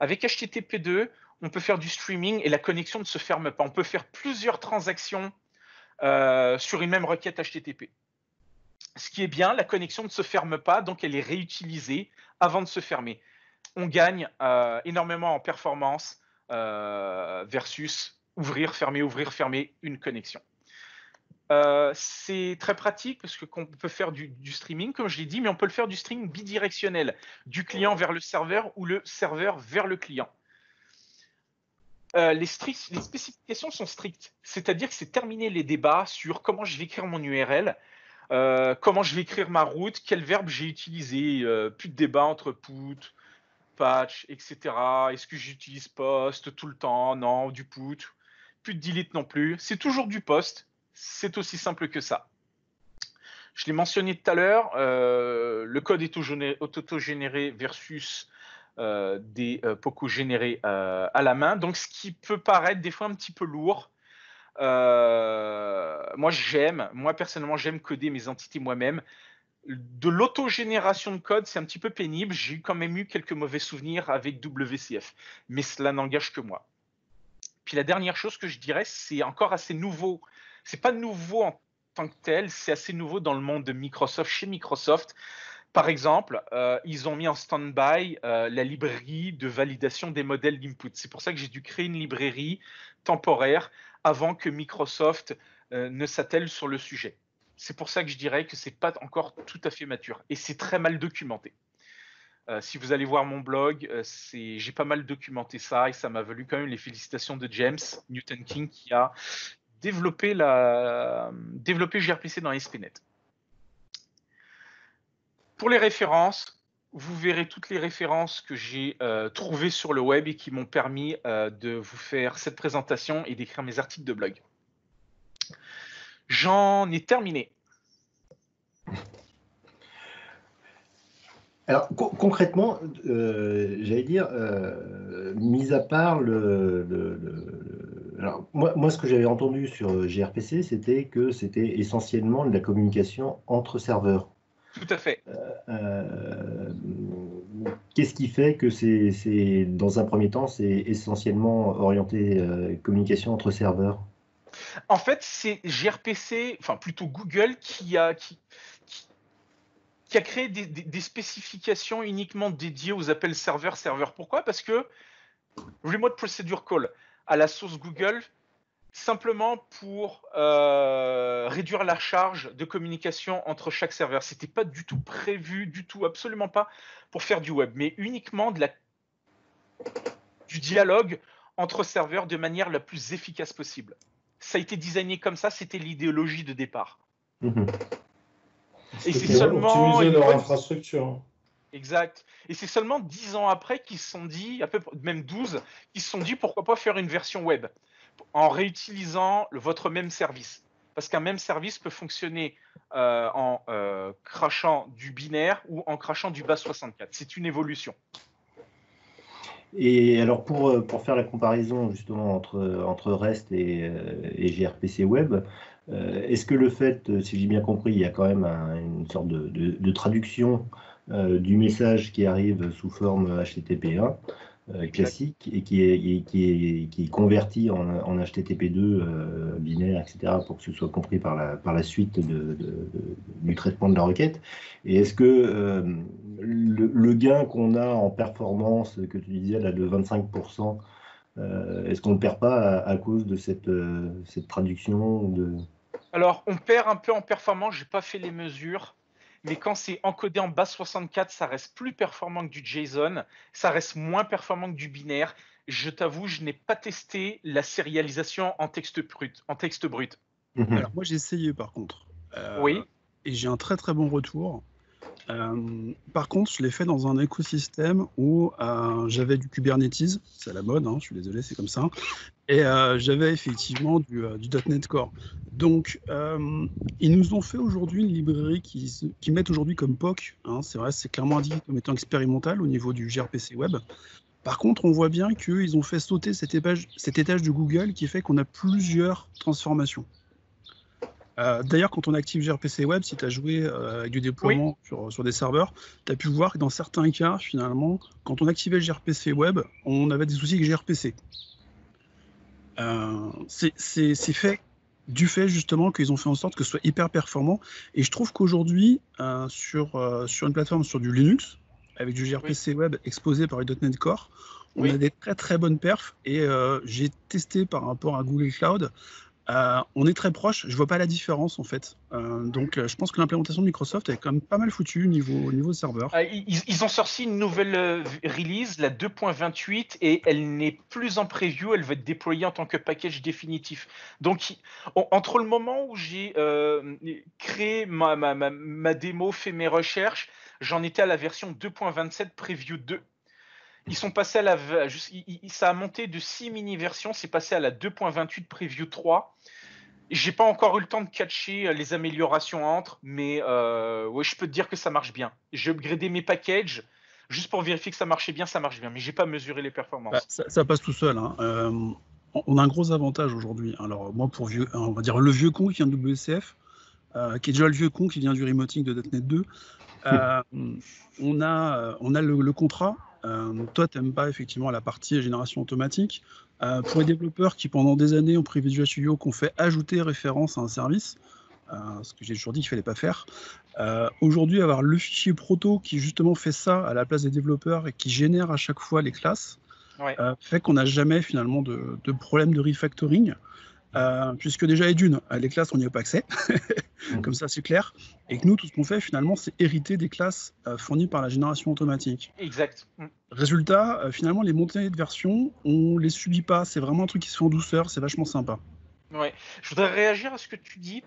Avec HTTP2, on peut faire du streaming et la connexion ne se ferme pas. On peut faire plusieurs transactions sur une même requête HTTP. Ce qui est bien, la connexion ne se ferme pas, donc elle est réutilisée avant de se fermer. On gagne énormément en performance versus ouvrir, fermer une connexion. c'est très pratique parce qu'on peut faire du streaming, comme je l'ai dit, mais on peut le faire du streaming bidirectionnel, du client vers le serveur ou le serveur vers le client. Les spécifications sont strictes, c'est-à-dire que c'est terminer les débats sur comment je vais écrire mon URL, comment je vais écrire ma route, quel verbe j'ai utilisé, plus de débat entre put, patch, etc. Est-ce que j'utilise post tout le temps? Non, du put. Plus de delete non plus. C'est toujours du post. C'est aussi simple que ça. Je l'ai mentionné tout à l'heure, le code est auto-généré versus des POCO générés à la main. Donc, ce qui peut paraître des fois un petit peu lourd. Moi personnellement, j'aime coder mes entités moi-même. De l'autogénération de code, c'est un petit peu pénible. J'ai quand même eu quelques mauvais souvenirs avec WCF, mais cela n'engage que moi. Puis la dernière chose que je dirais, c'est encore assez nouveau. C'est pas nouveau en tant que tel, c'est assez nouveau dans le monde de Microsoft. Chez Microsoft, par exemple, ils ont mis en stand-by la librairie de validation des modèles d'input. C'est pour ça que j'ai dû créer une librairie temporaire avant que Microsoft ne s'attelle sur le sujet. C'est pour ça que je dirais que c'est pas encore tout à fait mature et c'est très mal documenté. Si vous allez voir mon blog, j'ai pas mal documenté ça et ça m'a valu quand même les félicitations de James Newton King qui a développé gRPC dans ASP.NET. Pour les références, vous verrez toutes les références que j'ai trouvées sur le web et qui m'ont permis de vous faire cette présentation et d'écrire mes articles de blog. J'en ai terminé. Alors concrètement, j'allais dire, mis à part alors, moi, ce que j'avais entendu sur gRPC, c'était que c'était essentiellement de la communication entre serveurs. Tout à fait. Qu'est-ce qui fait que c'est dans un premier temps, c'est essentiellement orienté communication entre serveurs? En fait, c'est gRPC, enfin plutôt Google, qui a créé des spécifications uniquement dédiées aux appels serveur-serveur. Pourquoi? Parce que Remote Procedure Call à la source Google, simplement pour réduire la charge de communication entre chaque serveur. Ce n'était pas du tout prévu, du tout, absolument pas pour faire du web, mais uniquement du dialogue entre serveurs de manière la plus efficace possible. Ça a été designé comme ça, c'était l'idéologie de départ. Mmh. Et c'est seulement optimiser leur infrastructure. Exact. Et c'est seulement 10 ans après qu'ils se sont dit, même 12, qu'ils se sont dit pourquoi pas faire une version web en réutilisant votre même service. Parce qu'un même service peut fonctionner en crachant du binaire ou en crachant du base64. C'est une évolution. Et alors pour faire la comparaison justement entre REST et gRPC Web, est-ce que le fait, si j'ai bien compris, il y a quand même une sorte de traduction du message qui arrive sous forme HTTP1 classique et qui est converti en HTTP2 binaire, etc., pour que ce soit compris par la suite du traitement de la requête. Et est-ce que le gain qu'on a en performance, que tu disais là, de 25%, est-ce qu'on ne perd pas à cause de cette traduction Alors, on perd un peu en performance, je n'ai pas fait les mesures. Mais quand c'est encodé en base 64, ça reste plus performant que du JSON, ça reste moins performant que du binaire. Je t'avoue, je n'ai pas testé la sérialisation en texte brut. Alors moi j'ai essayé par contre. Oui. Et j'ai un très très bon retour. Par contre, je l'ai fait dans un écosystème où j'avais du Kubernetes, c'est à la mode, hein, je suis désolé, c'est comme ça, et j'avais effectivement du .NET Core. Donc, ils nous ont fait aujourd'hui une librairie qui mettent aujourd'hui comme POC, hein, c'est vrai, c'est clairement indiqué comme étant expérimental au niveau du gRPC Web. Par contre, on voit bien qu'ils ont fait sauter cet étage de Google qui fait qu'on a plusieurs transformations. D'ailleurs, quand on active gRPC Web, si tu as joué avec du déploiement sur des serveurs, tu as pu voir que dans certains cas, finalement, quand on activait gRPC Web, on avait des soucis avec gRPC. C'est fait du fait justement qu'ils ont fait en sorte que ce soit hyper performant. Et je trouve qu'aujourd'hui, sur une plateforme sur du Linux, avec du gRPC Web exposé par le .NET Core, on a des très très bonnes perfs. Et j'ai testé par rapport à Google Cloud. On est très proche, je vois pas la différence en fait. Donc je pense que l'implémentation de Microsoft est quand même pas mal foutue niveau serveur. Ils ont sorti une nouvelle release, la 2.28, et elle n'est plus en preview, elle va être déployée en tant que package définitif. Donc entre le moment où j'ai créé ma démo, fait mes recherches, j'en étais à la version 2.27 preview 2. Ils sont passés à ça a monté de 6 mini-versions, c'est passé à la 2.28 preview 3. J'ai pas encore eu le temps de catcher les améliorations entre, mais ouais, je peux te dire que ça marche bien. J'ai upgradé mes packages juste pour vérifier que ça marchait bien, ça marche bien, mais j'ai pas mesuré les performances. Ça passe tout seul. Hein. On a un gros avantage aujourd'hui. Alors moi, on va dire le vieux con qui vient de WCF, qui est déjà le vieux con qui vient du remoting de .NET 2, on a le contrat. Toi, tu n'aimes pas effectivement la partie génération automatique. Pour les développeurs qui, pendant des années, ont pris Visual Studio, qu'on fait ajouter référence à un service, ce que j'ai toujours dit qu'il ne fallait pas faire. Aujourd'hui, avoir le fichier proto qui justement fait ça à la place des développeurs et qui génère à chaque fois les classes, fait qu'on n'a jamais finalement de problème de refactoring. Puisque déjà, et d'une, les classes, on n'y a pas accès, comme ça c'est clair, et que nous, tout ce qu'on fait finalement, c'est hériter des classes fournies par la génération automatique. Exact. Résultat, finalement, les montées de version, on les subit pas, c'est vraiment un truc qui se fait en douceur, c'est vachement sympa. Ouais. Je voudrais réagir à ce que tu dis.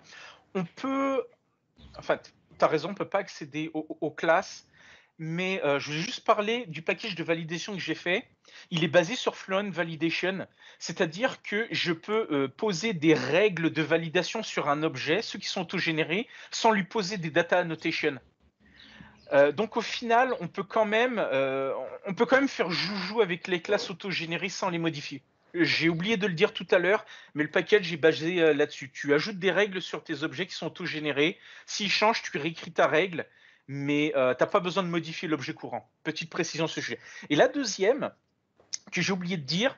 On peut, enfin, tu as raison, on ne peut pas accéder aux classes, mais je voulais juste parler du package de validation que j'ai fait. Il est basé sur Fluent Validation, c'est-à-dire que je peux poser des règles de validation sur un objet, ceux qui sont autogénérés, sans lui poser des data annotation. Donc au final, on peut quand même faire joujou avec les classes autogénérées sans les modifier. J'ai oublié de le dire tout à l'heure, mais le package est basé là-dessus. Tu ajoutes des règles sur tes objets qui sont autogénérés. S'ils changent, tu réécris ta règle, mais tu n'as pas besoin de modifier l'objet courant. Petite précision sur ce sujet. Et la deuxième, que j'ai oublié de dire,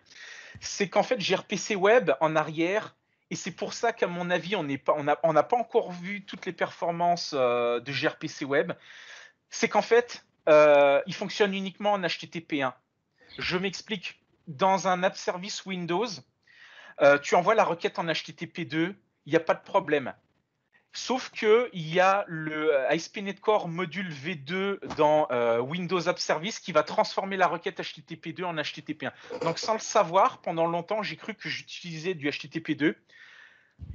c'est qu'en fait, gRPC Web en arrière, et c'est pour ça qu'à mon avis, on n'a pas encore vu toutes les performances de gRPC Web, c'est qu'en fait, il fonctionne uniquement en HTTP1. Je m'explique. Dans un app service Windows, tu envoies la requête en HTTP2, il n'y a pas de problème. Sauf qu'il y a le ASP.NET Core module V2 dans Windows App Service qui va transformer la requête HTTP2 en HTTP1. Donc sans le savoir, pendant longtemps, j'ai cru que j'utilisais du HTTP2.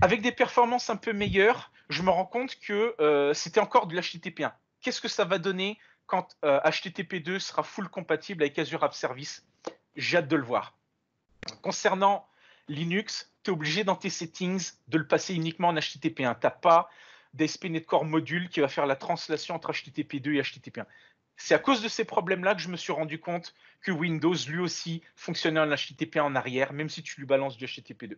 Avec des performances un peu meilleures, je me rends compte que c'était encore de l'HTTP1. Qu'est-ce que ça va donner quand HTTP2 sera full compatible avec Azure App Service? J'ai hâte de le voir. Concernant Linux, tu es obligé dans tes settings de le passer uniquement en HTTP1. Tu n'as pas d'ASP.NET Core module qui va faire la translation entre HTTP2 et HTTP1. C'est à cause de ces problèmes-là que je me suis rendu compte que Windows, lui aussi, fonctionnait en HTTP1 en arrière, même si tu lui balances du HTTP2.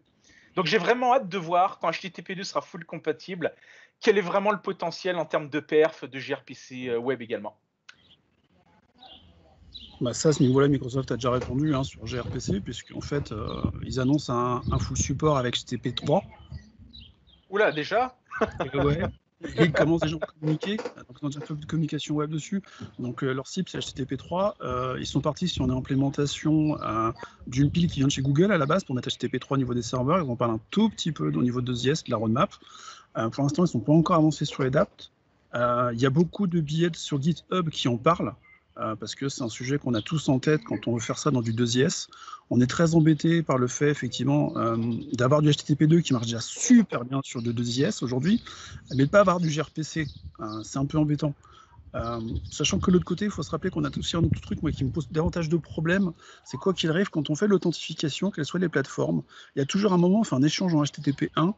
Donc j'ai vraiment hâte de voir, quand HTTP2 sera full compatible, quel est vraiment le potentiel en termes de perf de gRPC Web également. Bah ça, à ce niveau-là, Microsoft a déjà répondu sur gRPC, puisqu'en fait, ils annoncent un full support avec HTTP 3. Oula, déjà ouais. Et ils commencent déjà à communiquer, donc ils ont déjà fait de communication web dessus. Donc leur cible, c'est HTTP 3. Ils sont partis sur une implémentation d'une pile qui vient de chez Google à la base pour mettre HTTP 3 au niveau des serveurs. Ils vont parler un tout petit peu au niveau de 2IS, de la roadmap. Pour l'instant, ils ne sont pas encore avancés sur les dates. Il y a beaucoup de billets sur GitHub qui en parlent. Parce que c'est un sujet qu'on a tous en tête quand on veut faire ça dans du 2IS. On est très embêté par le fait, effectivement, d'avoir du HTTP2 qui marche déjà super bien sur de 2IS aujourd'hui, mais de ne pas avoir du gRPC. C'est un peu embêtant. Sachant que de l'autre côté, il faut se rappeler qu'on a aussi un autre truc qui me pose davantage de problèmes. C'est quoi qu'il arrive quand on fait l'authentification, quelles soient les plateformes, il y a toujours un moment, on fait un échange en HTTP1.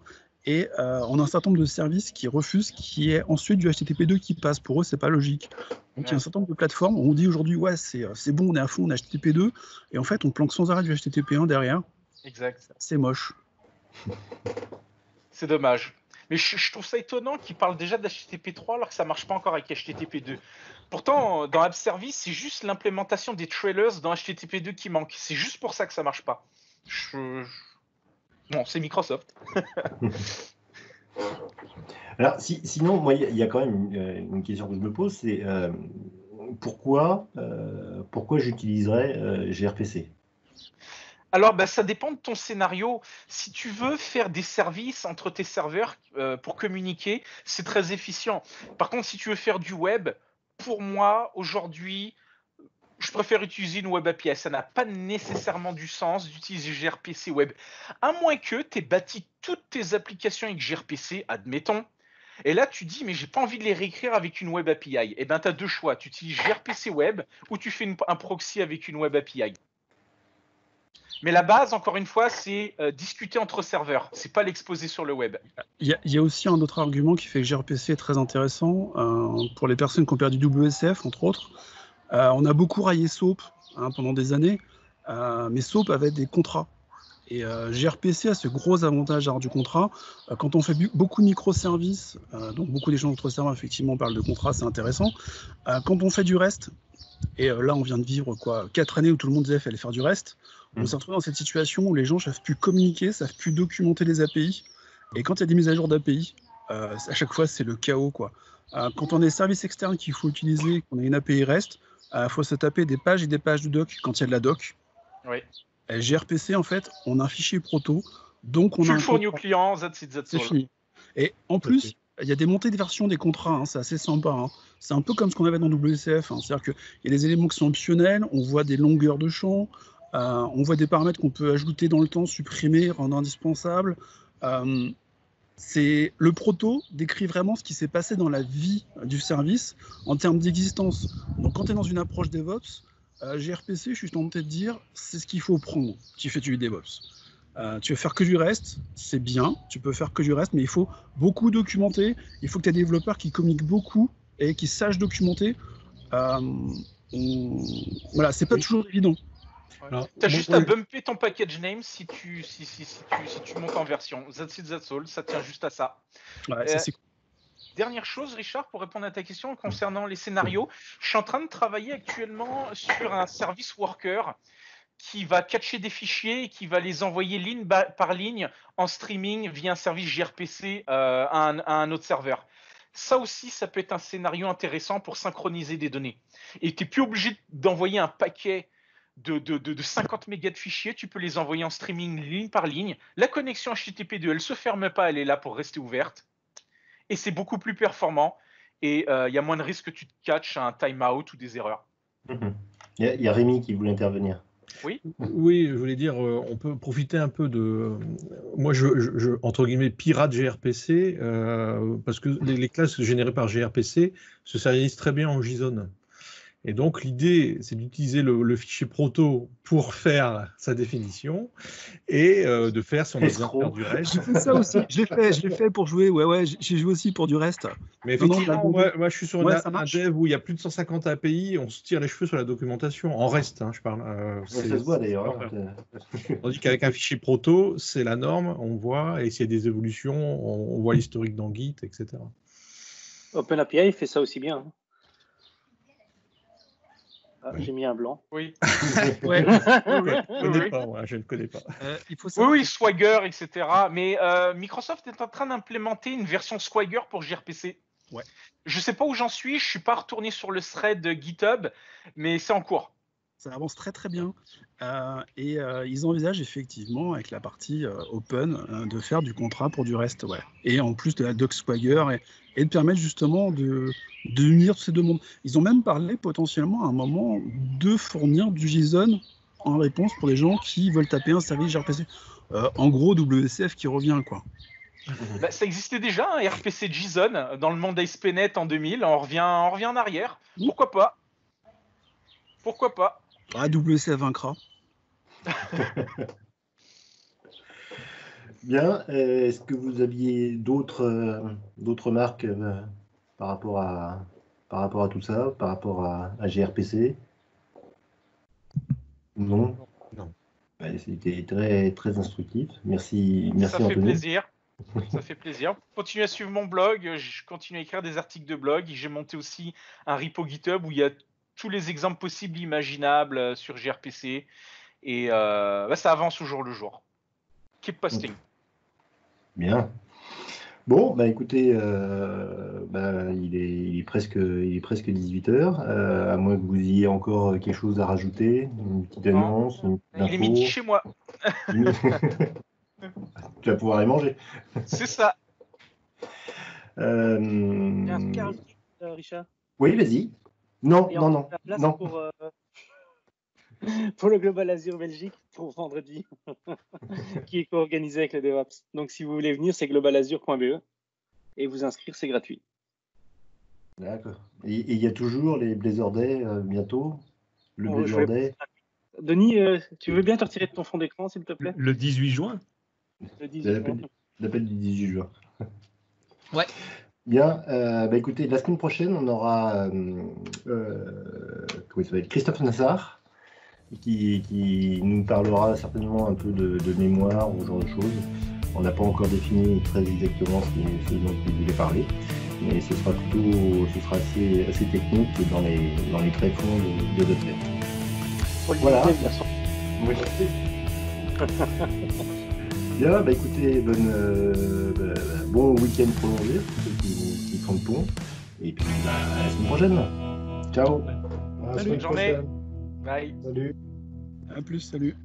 Et on a un certain nombre de services qui refusent, qui est ensuite du HTTP2 qui passe. Pour eux, c'est pas logique. Donc il y a un certain nombre de plateformes où on dit aujourd'hui, ouais, c'est bon, on est à fond, on a HTTP2, et en fait, on planque sans arrêt du HTTP1 derrière. Exact. C'est moche. C'est dommage. Mais je trouve ça étonnant qu'ils parlent déjà d'HTTP3 alors que ça marche pas encore avec HTTP2. Pourtant, dans App Service, c'est juste l'implémentation des trailers dans HTTP2 qui manque. C'est juste pour ça que ça marche pas. Bon, c'est Microsoft. Alors, sinon, moi, il y a quand même une question que je me pose, c'est pourquoi j'utiliserais gRPC? Alors, ça dépend de ton scénario. Si tu veux faire des services entre tes serveurs pour communiquer, c'est très efficient. Par contre, si tu veux faire du web, pour moi, aujourd'hui, je préfère utiliser une web API. Ça n'a pas nécessairement du sens d'utiliser gRPC web. À moins que tu aies bâti toutes tes applications avec gRPC, admettons. Et là, tu dis, mais j'ai pas envie de les réécrire avec une web API. Eh bien, tu as deux choix. Tu utilises gRPC web ou tu fais un proxy avec une web API. Mais la base, encore une fois, c'est discuter entre serveurs. C'est pas l'exposer sur le web. Il y a aussi un autre argument qui fait que gRPC est très intéressant pour les personnes qui ont perdu WSF, entre autres. On a beaucoup raillé SOAP pendant des années, mais SOAP avait des contrats. Et gRPC a ce gros avantage d'avoir du contrat. Quand on fait beaucoup de microservices, donc beaucoup d'échanges entre serveurs, effectivement, on parle de contrat, c'est intéressant. Quand on fait du REST, et là on vient de vivre 4 années où tout le monde disait qu'il fallait faire du REST, on s'est retrouvé dans cette situation où les gens ne savent plus communiquer, ne savent plus documenter les API. Et quand il y a des mises à jour d'API, à chaque fois c'est le chaos, quoi. Quand on a des services externes qu'il faut utiliser, qu'on a une API REST, il faut se taper des pages et des pages de doc quand il y a de la doc. Oui. Et gRPC, en fait, on a un fichier proto, donc on tu a le fournis au client, c'est fini. Et en plus, il y a des montées de versions des contrats, c'est assez sympa. C'est un peu comme ce qu'on avait dans WCF, c'est-à-dire qu'il y a des éléments qui sont optionnels, on voit des longueurs de champ, on voit des paramètres qu'on peut ajouter dans le temps, supprimer, rendre indispensables. Le proto décrit vraiment ce qui s'est passé dans la vie du service en termes d'existence. Donc quand tu es dans une approche DevOps, gRPC, je suis tenté de dire, c'est ce qu'il faut prendre. Tu fais du DevOps. Tu veux faire que du REST, c'est bien, tu peux faire que du REST, mais il faut beaucoup documenter. Il faut que tu aies des développeurs qui communiquent beaucoup et qui sachent documenter. Voilà, c'est pas toujours évident. Tu as juste à bumper ton package name si tu montes en version. That's it, that's all. Ça tient juste à ça. Ouais, ça c'est cool. Dernière chose, Richard, pour répondre à ta question concernant les scénarios, je suis en train de travailler actuellement sur un service worker qui va catcher des fichiers et qui va les envoyer ligne par ligne en streaming via un service gRPC à un autre serveur. Ça aussi, ça peut être un scénario intéressant pour synchroniser des données. Et tu n'es plus obligé d'envoyer un paquet de 50 mégas de fichiers, tu peux les envoyer en streaming ligne par ligne. La connexion HTTP2, elle ne se ferme pas, elle est là pour rester ouverte. Et c'est beaucoup plus performant. Et il y a moins de risques que tu te catches un timeout ou des erreurs. Il y a Rémi qui voulait intervenir. Oui. Oui, je voulais dire, on peut profiter un peu de. Moi, je entre guillemets, pirate gRPC, parce que les classes générées par gRPC se serialisent très bien en JSON. Et donc, l'idée, c'est d'utiliser le fichier proto pour faire sa définition et de faire son exemple du reste. J'ai fait ça aussi, je l'ai fait pour jouer, ouais, j'ai joué aussi pour du reste. Mais effectivement, moi, je suis sur un dev où il y a plus de 150 API, on se tire les cheveux sur la documentation, en reste, je parle. Ça se voit d'ailleurs. Tandis qu'avec un fichier proto, c'est la norme, on voit, et s'il y a des évolutions, on voit l'historique dans Git, etc. OpenAPI fait ça aussi bien. Oui. J'ai mis un blanc. Oui. Ouais. Je ne connais pas. Il faut savoir Oui, Swagger, etc. Mais Microsoft est en train d'implémenter une version Swagger pour gRPC. Ouais. Je ne sais pas où j'en suis, je ne suis pas retourné sur le thread GitHub, mais c'est en cours. Ça avance très très bien. Et ils envisagent effectivement, avec la partie open, de faire du contrat pour du reste. Ouais. Et en plus de la doc Swagger, et de permettre justement de unir ces deux mondes. Ils ont même parlé potentiellement à un moment de fournir du JSON en réponse pour les gens qui veulent taper un service gRPC. En gros, WCF qui revient, quoi. Ça existait déjà, un RPC JSON dans le monde ASP.NET en 2000. On revient en arrière. Pourquoi pas? Pourquoi pas? WCF vaincra. Bien. Est-ce que vous aviez d'autres remarques par rapport à tout ça, par rapport à gRPC? Non. C'était très, très instructif. Merci Ça fait Anthony. plaisir. Ça fait plaisir. Continuez à suivre mon blog. Je continue à écrire des articles de blog. J'ai monté aussi un repo GitHub où il y a tous les exemples possibles, imaginables sur gRPC. Et ça avance au jour le jour. Keep posting. Bien. Bon, bah écoutez, il est presque 18h, à moins que vous ayez encore quelque chose à rajouter, une petite annonce, une petite Il est midi info. chez moi. Tu vas pouvoir les manger. C'est ça. Il y a un truc à rajouter, Richard. Oui, vas-y. Non, Et non, on non, a la place non. pour le Global Azure Belgique pour vendredi, qui est co-organisé avec le DevOps. Donc, si vous voulez venir, c'est globalazure.be et vous inscrire, c'est gratuit. D'accord. Et il y a toujours les Blazor Day bientôt. Le Oh, Blazor Day. Denis, tu veux bien te retirer de ton fond d'écran, s'il te plaît? Le 18 juin. Le 18 juin. L'appel du 18 juin. Ouais. Bien, écoutez, la semaine prochaine, on aura comment il s'appelle, Christophe Nassar, qui nous parlera certainement un peu de mémoire ou ce genre de choses. On n'a pas encore défini très exactement ce dont il voulait parler, mais ce sera assez technique dans les tréfonds de .NET. Voilà. Oui. Bien, écoutez, bon week-end prolongé pour ceux qui font le pont. Et puis à la semaine prochaine. Ciao. À la Salut. semaine Bonne journée. prochaine. Bye. Salut. À plus, salut.